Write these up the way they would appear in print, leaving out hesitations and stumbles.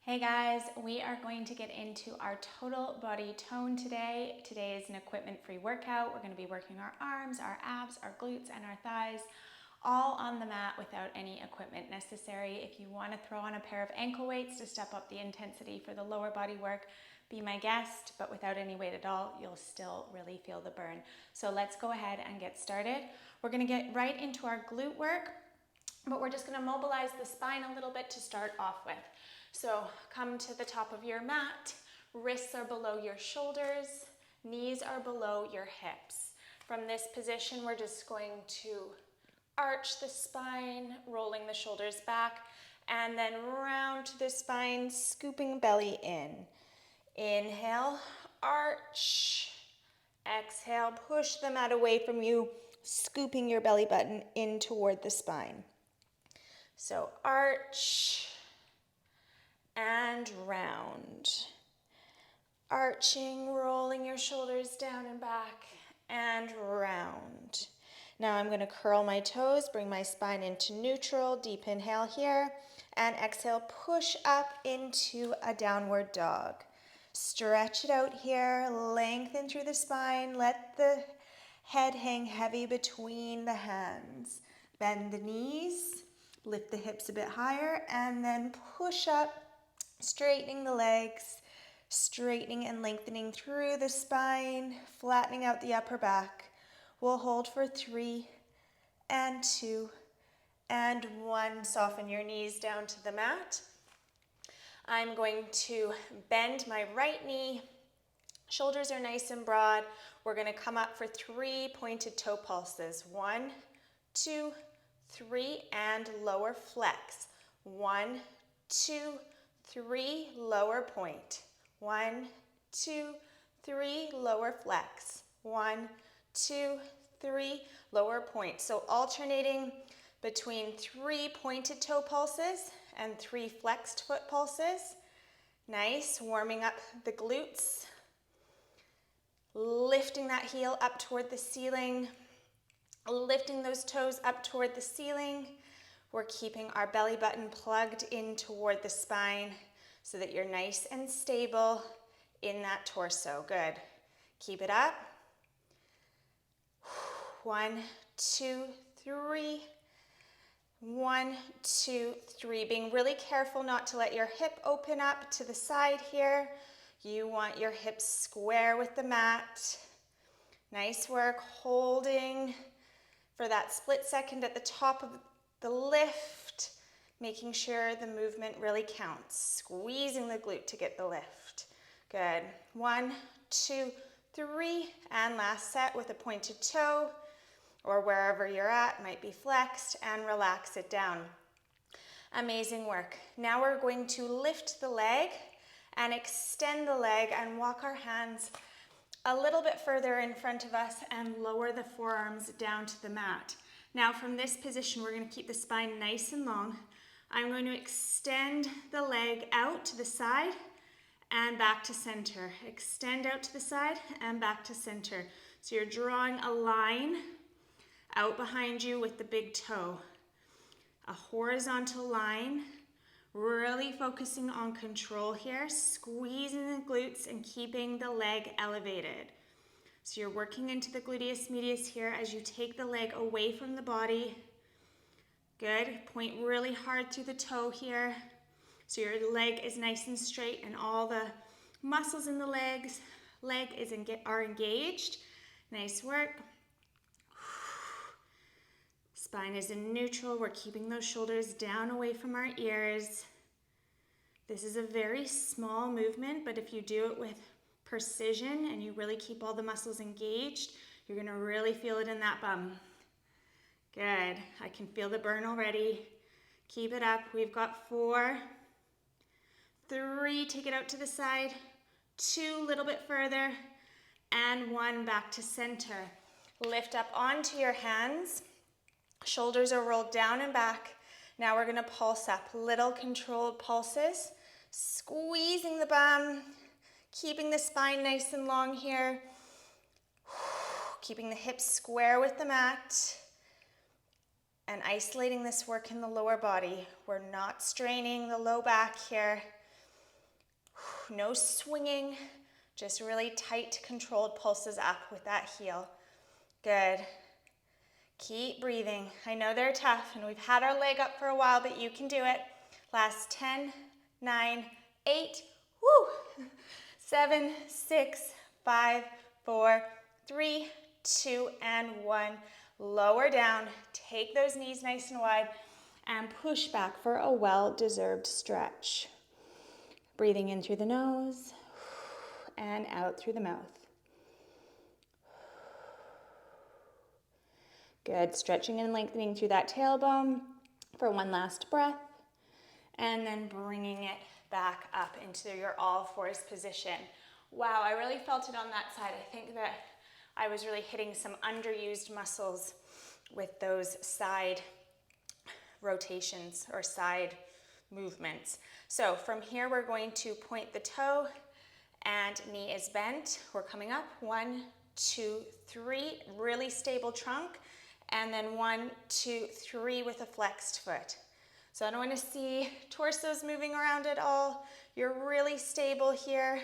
Hey guys, we are going to get into our total body tone today. Today is an equipment-free workout. We're going to be working our arms, our abs, our glutes, and our thighs, all on the mat without any equipment necessary. If you want to throw on a pair of ankle weights to step up the intensity for the lower body work, be my guest, but without any weight at all, you'll still really feel the burn. So let's go ahead and get started. We're going to get right into our glute work, but we're just going to mobilize the spine a little bit to start off with. So come to the top of your mat, wrists are below your shoulders, knees are below your hips. From this position, we're just going to arch the spine, rolling the shoulders back, and then round to the spine, scooping belly in. Inhale, arch. Exhale, push the mat away from you, scooping your belly button in toward the spine. So arch and round. Arching, rolling your shoulders down and back, and round. Now I'm going to curl my toes, bring my spine into neutral, deep inhale here, and exhale, push up into a downward dog. Stretch it out here, lengthen through the spine, let the head hang heavy between the hands. Bend the knees, lift the hips a bit higher, and then push up, straightening the legs, straightening and lengthening through the spine, flattening out the upper back. We'll hold for 3 and 2 and 1. Soften your knees down to the mat. I'm going to bend my right knee. Shoulders are nice and broad. We're going to come up for 3 pointed toe pulses. 1, 2, 3, and lower flex. 1, 2, 3, lower point. 1, 2, 3, lower flex. 1, 2, 3, lower point. So alternating between 3 pointed toe pulses and 3 flexed foot pulses. Nice, warming up the glutes. Lifting that heel up toward the ceiling. Lifting those toes up toward the ceiling. We're keeping our belly button plugged in toward the spine so that you're nice and stable in that torso. Good. Keep it up. 1, 2, 3. 1, 2, 3. Being really careful not to let your hip open up to the side here. You want your hips square with the mat. Nice work. Holding for that split second at the top of the lift, making sure the movement really counts. Squeezing the glute to get the lift. Good. 1, 2, 3, and last set with a pointed toe, or wherever you're at, might be flexed, and relax it down. Amazing work. Now we're going to lift the leg and extend the leg and walk our hands a little bit further in front of us and lower the forearms down to the mat. Now from this position, we're going to keep the spine nice and long. I'm going to extend the leg out to the side and back to center. Extend out to the side and back to center. So you're drawing a line out behind you with the big toe. A horizontal line, really focusing on control here, squeezing the glutes and keeping the leg elevated. So you're working into the gluteus medius here as you take the leg away from the body. Good. Point really hard through the toe here. So your leg is nice and straight and all the muscles in the leg are engaged. Nice work. Spine is in neutral. We're keeping those shoulders down away from our ears. This is a very small movement, but if you do it with precision and you really keep all the muscles engaged, you're going to really feel it in that bum. Good. I can feel the burn already. Keep it up. We've got 4, 3, take it out to the side, 2, a little bit further, and 1, back to center. Lift up onto your hands. Shoulders are rolled down and back. Now we're going to pulse up. Little controlled pulses. Squeezing the bum. Keeping the spine nice and long here. Keeping the hips square with the mat. And isolating this work in the lower body. We're not straining the low back here. No swinging, just really tight, controlled pulses up with that heel. Good. Keep breathing. I know they're tough, and we've had our leg up for a while, but you can do it. Last 10, 9, 8, woo, 7, 6, 5, 4, 3, 2, and 1. Lower down, take those knees nice and wide, and push back for a well-deserved stretch. Breathing in through the nose and out through the mouth. Good, stretching and lengthening through that tailbone for one last breath, and then bringing it back up into your all fours position. Wow, I really felt it on that side. I think that I was really hitting some underused muscles with those side rotations or side movements. So from here, we're going to point the toe and knee is bent. We're coming up, 1, 2, 3, really stable trunk. And then 1, 2, 3 with a flexed foot. So I don't want to see torsos moving around at all. You're really stable here.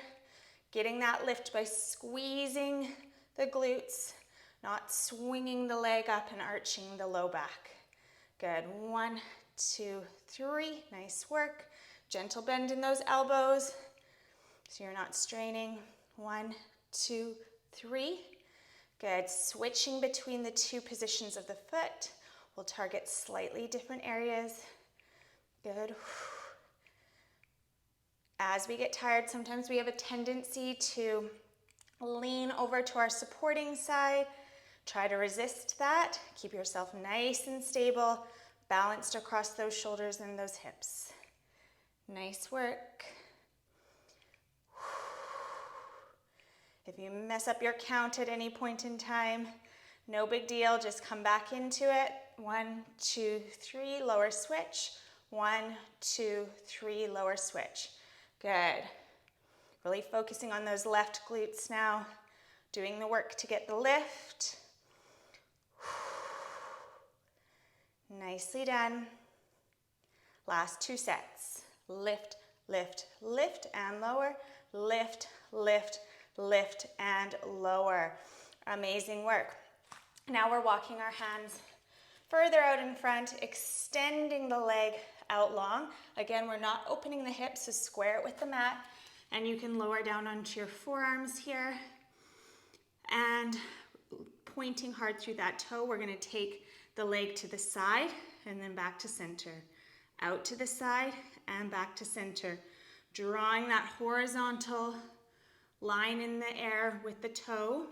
Getting that lift by squeezing the glutes, not swinging the leg up and arching the low back. Good, 1, 2, 3, nice work. Gentle bend in those elbows so you're not straining. 1, 2, 3. Good, switching between the two positions of the foot. We'll target slightly different areas. Good. As we get tired, sometimes we have a tendency to lean over to our supporting side. Try to resist that. Keep yourself nice and stable, balanced across those shoulders and those hips. Nice work. If you mess up your count at any point in time, no big deal, just come back into it. 1, 2, 3, lower switch. 1, 2, 3, lower switch. Good. Really focusing on those left glutes now, doing the work to get the lift. Nicely done. Last 2 sets. Lift, lift, lift, and lower. Lift, lift, lift, and lower. Amazing work. Now we're walking our hands further out in front, extending the leg out long. Again, we're not opening the hips, so square it with the mat, and you can lower down onto your forearms here. And pointing hard through that toe, we're going to take the leg to the side and then back to center. Out to the side and back to center. Drawing that horizontal line in the air with the toe.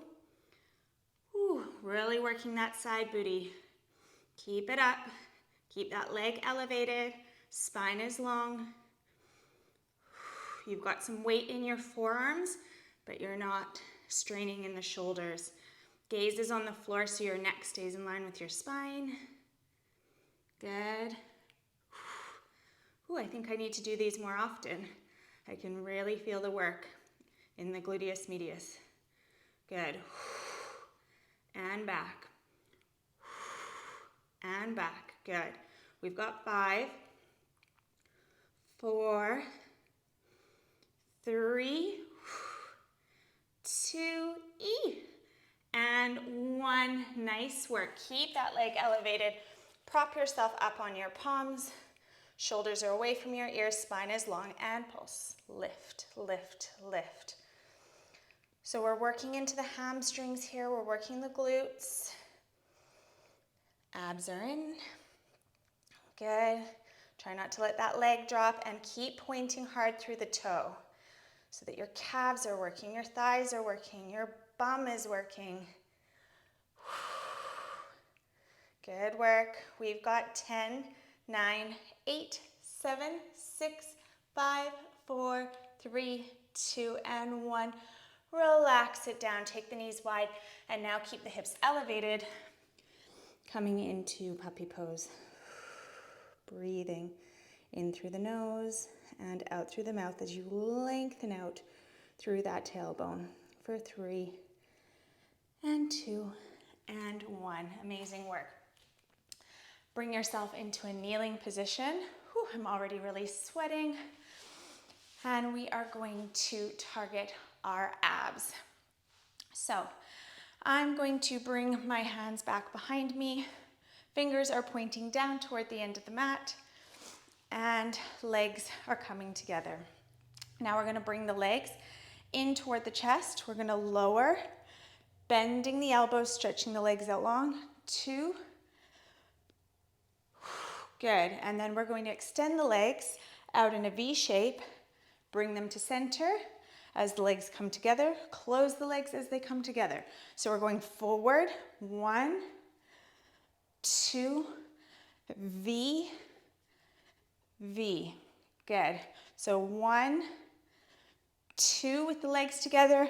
Whew, really working that side booty. Keep it up. Keep that leg elevated. Spine is long. You've got some weight in your forearms, but you're not straining in the shoulders. Gaze is on the floor so your neck stays in line with your spine. Good. Ooh, I think I need to do these more often. I can really feel the work in the gluteus medius. Good. And back. And back. Good. We've got 5, 4, 3, 2, and 1. Nice work. Keep that leg elevated. Prop yourself up on your palms. Shoulders are away from your ears. Spine is long. And pulse. Lift, lift, lift. So we're working into the hamstrings here. We're working the glutes. Abs are in. Good. Try not to let that leg drop and keep pointing hard through the toe so that your calves are working, your thighs are working, your bum is working. Good work. We've got 10, 9, 8, 7, 6, 5, 4, 3, 2, and 1. Relax it down. Take the knees wide and now keep the hips elevated. Coming into puppy pose. Breathing in through the nose and out through the mouth as you lengthen out through that tailbone for 3 and 2 and 1. Amazing work. Bring yourself into a kneeling position. Whew, I'm already really sweating. And we are going to target our abs. So I'm going to bring my hands back behind me. Fingers are pointing down toward the end of the mat, and legs are coming together. Now we're going to bring the legs in toward the chest. We're going to lower, bending the elbows, stretching the legs out long. 2. Good. And then we're going to extend the legs out in a V shape. Bring them to center as the legs come together. Close the legs as they come together. So we're going forward. 1, 2, V, V. Good. So 1, 2 with the legs together.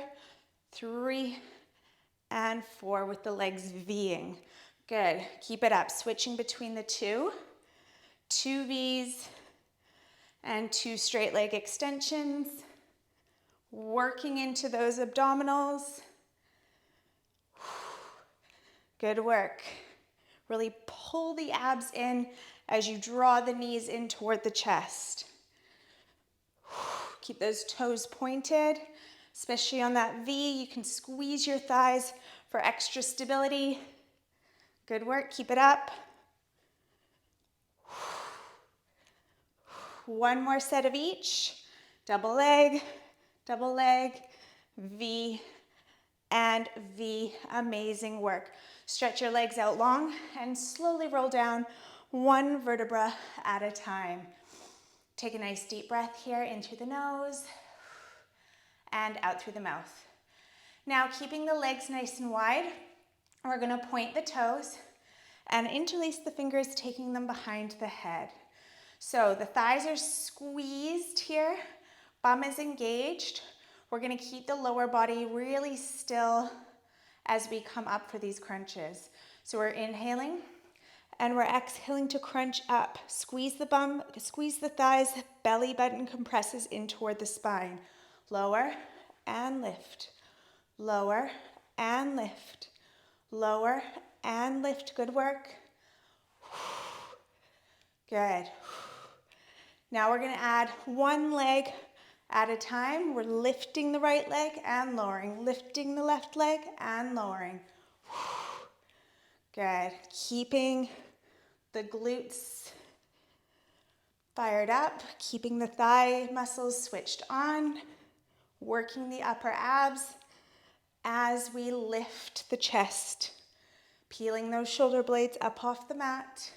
3 and 4 with the legs Ving. Good. Keep it up. Switching between the 2. 2 Vs and 2 straight leg extensions. Working into those abdominals. Good work. Really pull the abs in as you draw the knees in toward the chest. Keep those toes pointed, especially on that V. You can squeeze your thighs for extra stability. Good work. Keep it up. One more set of each. Double leg, V, and V. Amazing work. Stretch your legs out long and slowly roll down one vertebra at a time. Take a nice deep breath here in through the nose and out through the mouth. Now, keeping the legs nice and wide, we're going to point the toes and interlace the fingers, taking them behind the head. So the thighs are squeezed here, bum is engaged. We're going to keep the lower body really still as we come up for these crunches. So we're inhaling and we're exhaling to crunch up. Squeeze the bum, squeeze the thighs, belly button compresses in toward the spine. Lower and lift, lower and lift, lower and lift. Good work. Good. Now we're going to add one leg at a time. We're lifting the right leg and lowering, lifting the left leg and lowering. Good. Keeping the glutes fired up, keeping the thigh muscles switched on, working the upper abs as we lift the chest, peeling those shoulder blades up off the mat.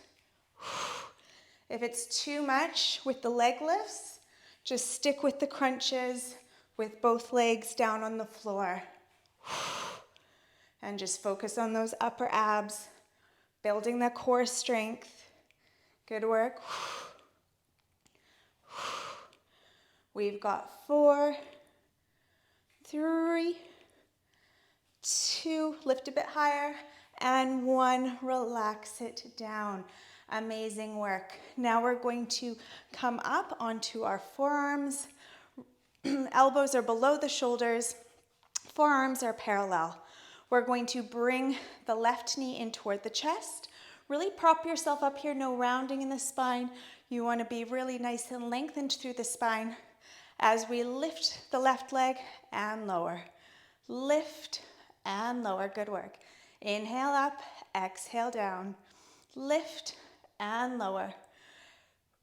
If it's too much with the leg lifts, just stick with the crunches with both legs down on the floor. And just focus on those upper abs, building the core strength. Good work. We've got 4, 3, 2, lift a bit higher, and 1, relax it down. Amazing work. Now we're going to come up onto our forearms. Elbows are below the shoulders. Forearms are parallel. We're going to bring the left knee in toward the chest. Really prop yourself up here, no rounding in the spine. You want to be really nice and lengthened through the spine as we lift the left leg and lower. Lift and lower. Good work. Inhale up, exhale down. Lift and lower.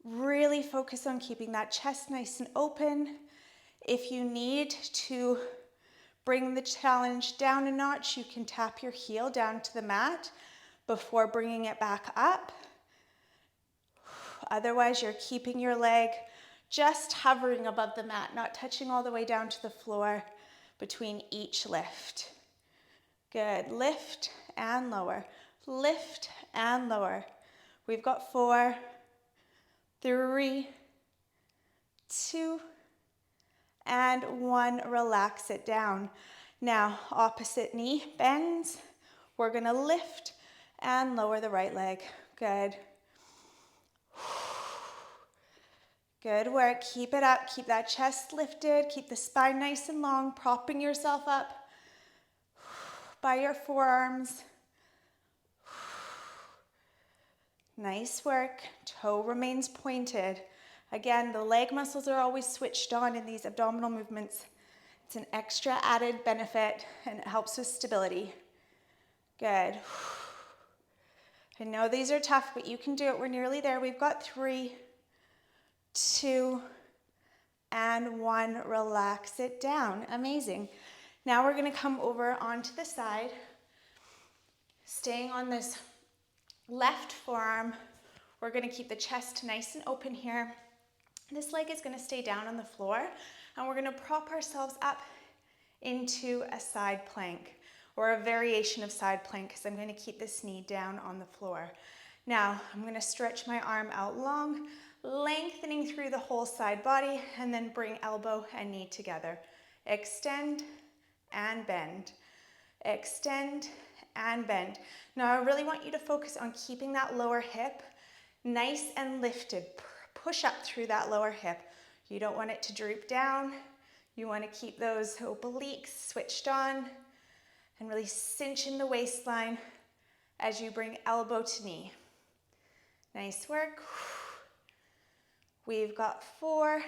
Really focus on keeping that chest nice and open. If you need to bring the challenge down a notch, you can tap your heel down to the mat before bringing it back up. Otherwise, you're keeping your leg just hovering above the mat, not touching all the way down to the floor between each lift. Good. Lift and lower. Lift and lower. We've got 4, 3, 2, and 1. Relax it down. Now, opposite knee bends. We're going to lift and lower the right leg. Good. Good work. Keep it up. Keep that chest lifted. Keep the spine nice and long, propping yourself up by your forearms. Nice work. Toe remains pointed. Again, the leg muscles are always switched on in these abdominal movements. It's an extra added benefit and it helps with stability. Good. I know these are tough, but you can do it. We're nearly there. We've got 3, 2, and 1. Relax it down. Amazing. Now we're going to come over onto the side, staying on this left forearm. We're going to keep the chest nice and open here. This leg is going to stay down on the floor, and we're going to prop ourselves up into a side plank, or a variation of side plank, because I'm going to keep this knee down on the floor. Now, I'm going to stretch my arm out long, lengthening through the whole side body, and then bring elbow and knee together. Extend and bend. Extend and bend. Now, I really want you to focus on keeping that lower hip nice and lifted. Push up through that lower hip. You don't want it to droop down. You want to keep those obliques switched on and really cinch in the waistline as you bring elbow to knee. Nice work. We've got 4,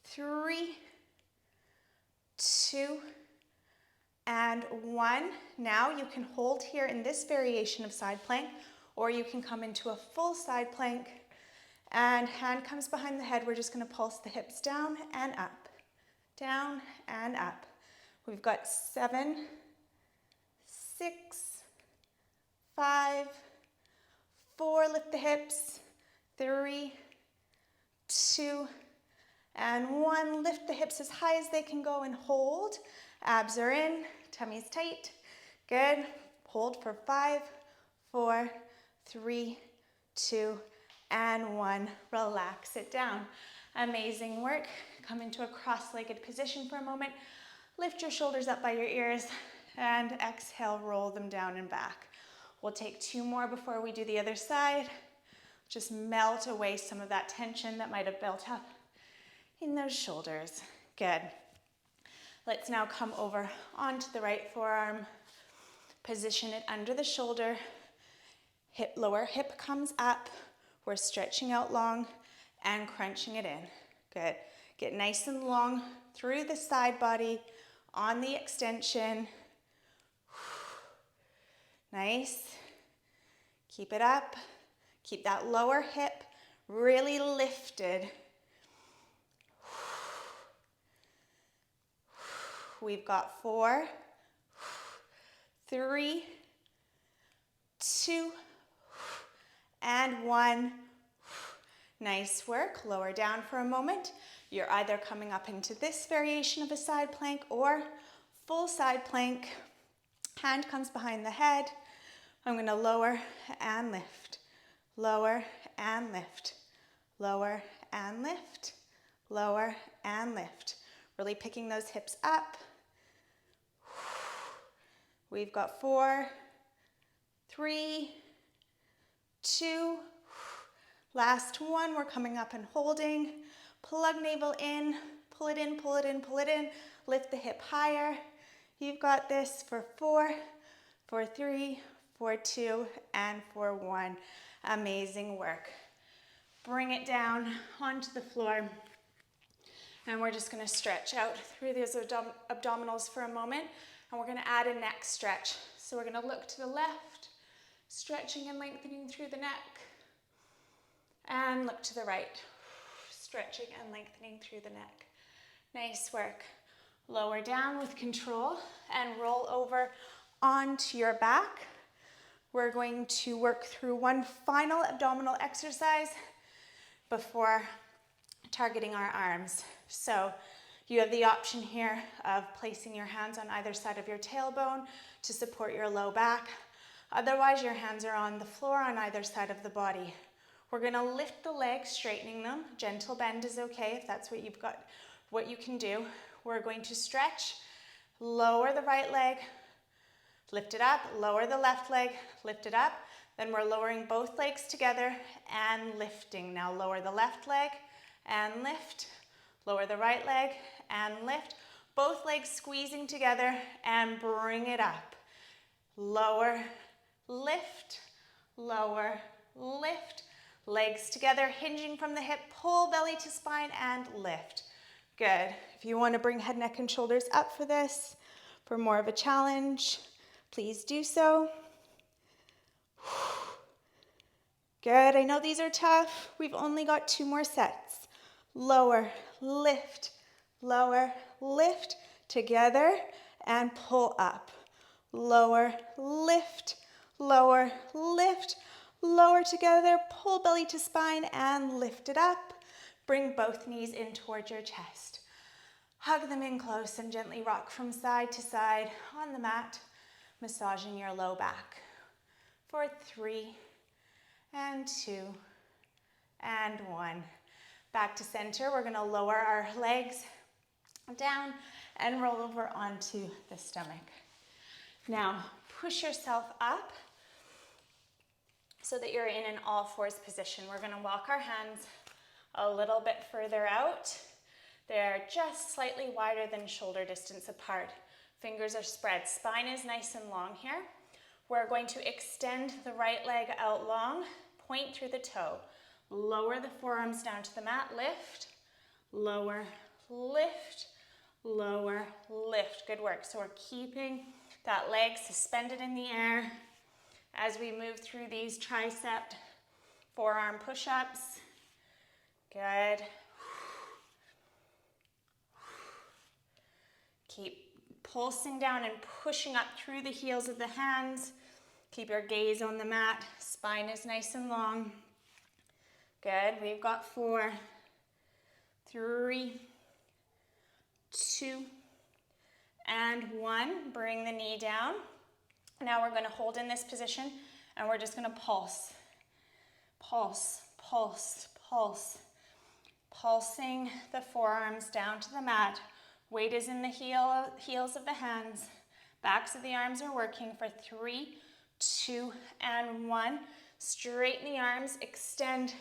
3, 2, and 1. Now you can hold here in this variation of side plank, or you can come into a full side plank, and hand comes behind the head. We're just going to pulse the hips down and up, down and up. We've got 7, 6, 5, 4, lift the hips, 3, 2, and 1. Lift the hips as high as they can go and hold. Abs are in, tummy's tight. Good. Hold for 5, 4, 3, 2, and 1. Relax it down. Amazing work. Come into a cross-legged position for a moment. Lift your shoulders up by your ears and exhale, roll them down and back. We'll take 2 more before we do the other side. Just melt away some of that tension that might have built up in those shoulders. Good. Let's now come over onto the right forearm. Position it under the shoulder. Lower hip comes up. We're stretching out long and crunching it in. Good. Get nice and long through the side body on the extension. Nice. Keep it up. Keep that lower hip really lifted. We've got 4, 3, 2, and 1. Nice work. Lower down for a moment. You're either coming up into this variation of a side plank or full side plank. Hand comes behind the head. I'm going to lower and lift. Lower and lift. Lower and lift. Lower and lift. Really picking those hips up. We've got 4, 3, 2, last 1. We're coming up and holding. Plug navel in, pull it in, pull it in, pull it in. Lift the hip higher. You've got this for 4, for 3, for 2, and for 1. Amazing work. Bring it down onto the floor. And we're just going to stretch out through those abdominals for a moment. And we're going to add a neck stretch. So we're going to look to the left, stretching and lengthening through the neck. And look to the right, stretching and lengthening through the neck. Nice work. Lower down with control and roll over onto your back. We're going to work through one final abdominal exercise before targeting our arms. So you have the option here of placing your hands on either side of your tailbone to support your low back. Otherwise, your hands are on the floor on either side of the body. We're going to lift the legs, straightening them. Gentle bend is okay if that's what you've got, what you can do. We're going to stretch, lower the right leg, lift it up, lower the left leg, lift it up. Then we're lowering both legs together and lifting. Now lower the left leg and lift. Lower the right leg and lift. Both legs squeezing together and bring it up. Lower, lift, lower, lift. Legs together, hinging from the hip, pull belly to spine and lift. Good. If you want to bring head, neck, and shoulders up for this, for more of a challenge, please do so. Good. I know these are tough. We've only got 2 more sets. Lower, lift, lower, lift, together, and pull up. Lower, lift, lower, lift, lower together, pull belly to spine and lift it up. Bring both knees in towards your chest. Hug them in close and gently rock from side to side on the mat, massaging your low back. For 3, and 2, and 1. Back to center. We're going to lower our legs down and roll over onto the stomach. Now, push yourself up so that you're in an all-fours position. We're going to walk our hands a little bit further out. They're just slightly wider than shoulder distance apart. Fingers are spread. Spine is nice and long here. We're going to extend the right leg out long, point through the toe. Lower the forearms down to the mat, lift, lower, lift, lower, lift. Good work. So we're keeping that leg suspended in the air as we move through these tricep forearm push-ups. Good. Keep pulsing down and pushing up through the heels of the hands. Keep your gaze on the mat. Spine is nice and long. Good. We've got 4, 3, 2, and 1. Bring the knee down. Now we're going to hold in this position and we're just going to pulse. Pulse, pulse, pulse. Pulsing the forearms down to the mat. Weight is in the heels of the hands. Backs of the arms are working for 3, 2, and 1. Straighten the arms, extend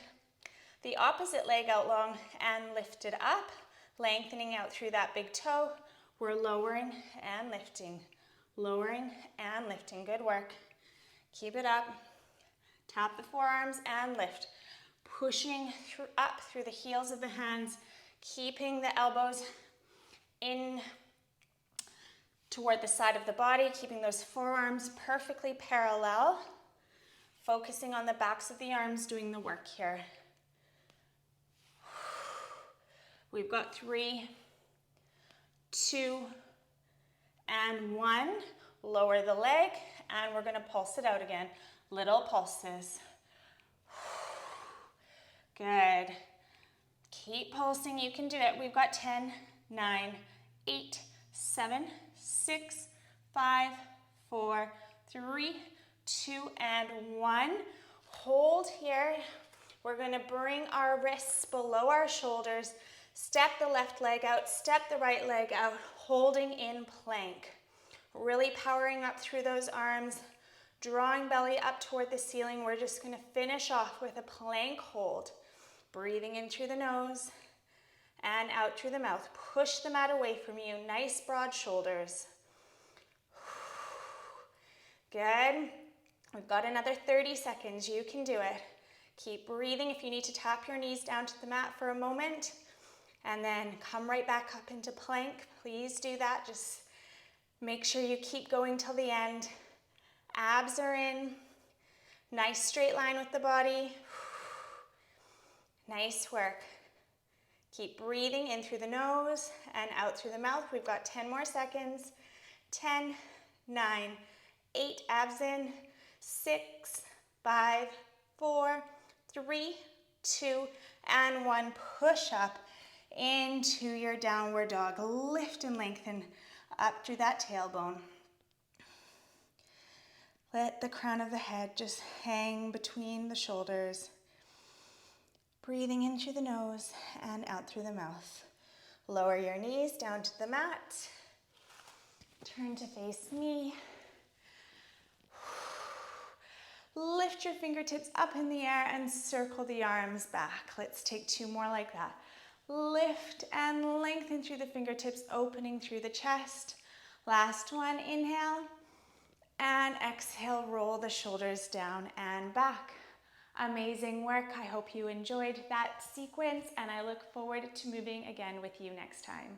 the opposite leg out long and lift it up, lengthening out through that big toe. We're lowering and lifting, lowering and lifting. Good work. Keep it up. Tap the forearms and lift. Pushing up through the heels of the hands, keeping the elbows in toward the side of the body, keeping those forearms perfectly parallel, focusing on the backs of the arms, doing the work here. We've got 3, 2, and 1. Lower the leg, and we're going to pulse it out again. Little pulses. Good. Keep pulsing. You can do it. We've got 10, 9, 8, 7, 6, 5, 4, 3, 2, and 1. Hold here. We're going to bring our wrists below our shoulders. Step the left leg out, step the right leg out, holding in plank. Really powering up through those arms, drawing belly up toward the ceiling. We're just going to finish off with a plank hold. Breathing in through the nose and out through the mouth. Push the mat away from you. Nice broad shoulders. Good. We've got another 30 seconds. You can do it. Keep breathing. If you need to tap your knees down to the mat for a moment and then come right back up into plank, please do that. Just make sure you keep going till the end. Abs are in. Nice straight line with the body. Nice work. Keep breathing in through the nose and out through the mouth. We've got 10 more seconds. 10, 9, 8, abs in. 6, 5, 4, 3, 2, and 1. Push up into your downward dog. Lift and lengthen up through that tailbone. Let the crown of the head just hang between the shoulders. Breathing in through the nose and out through the mouth. Lower your knees down to the mat. Turn to face me. Lift your fingertips up in the air and circle the arms back. Let's take 2 more like that. Lift and lengthen through the fingertips, opening through the chest. Last one, inhale. And exhale, roll the shoulders down and back. Amazing work. I hope you enjoyed that sequence, and I look forward to moving again with you next time.